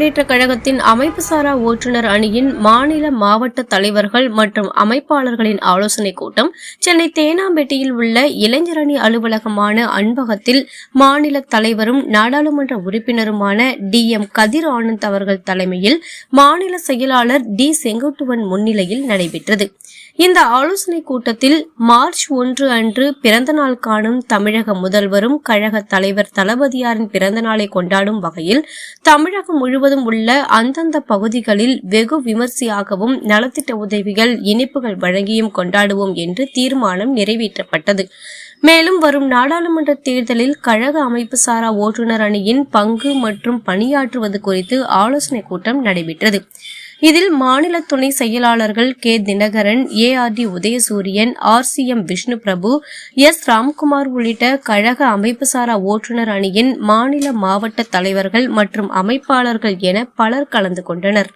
முன்னேற்ற கழகத்தின் அமைப்புசாரா ஓட்டுநர் அணியின் மாநில மாவட்ட தலைவர்கள் மற்றும் அமைப்பாளர்களின் ஆலோசனைக் கூட்டம் சென்னை தேனாம்பேட்டையில் உள்ள இளைஞரணி அலுவலகமான அன்பகத்தில் மாநில தலைவரும் நாடாளுமன்ற உறுப்பினருமான DM கதிர் ஆனந்த் அவர்கள் தலைமையில் மாநில செயலாளர் D செங்குட்டுவன் முன்னிலையில் நடைபெற்றது. இந்த ஆலோசனைக் கூட்டத்தில் மார்ச் 1 அன்று பிறந்தநாள் காணும் தமிழக முதல்வரும் கழக தலைவர் தளபதியாரின் பிறந்தநாளை கொண்டாடும் வகையில் தமிழகம் முழுவதும் உள்ள அந்தந்த பகுதிகளில் வெகு விமர்சையாகவும் நலத்திட்ட உதவிகள் இனிப்புகள் வழங்கியும் கொண்டாடுவோம் என்று தீர்மானம் நிறைவேற்றப்பட்டது. மேலும் வரும் நாடாளுமன்ற தேர்தலில் கழக அமைப்புசாரா ஓட்டுநர் அணியின் பங்கு மற்றும் பணியாற்றுவது குறித்து ஆலோசனைக் கூட்டம் நடைபெற்றது. இதில் மாநில துணை செயலாளர்கள் K தினகரன், ARD உதயசூரியன், RCM விஷ்ணு பிரபு, S ராம்குமார் உள்ளிட்ட கழக அமைப்புசாரா ஓட்டுநர் அணியின் மாநில மாவட்ட தலைவர்கள் மற்றும் அமைப்பாளர்கள் என பலர் கலந்து கொண்டனர்.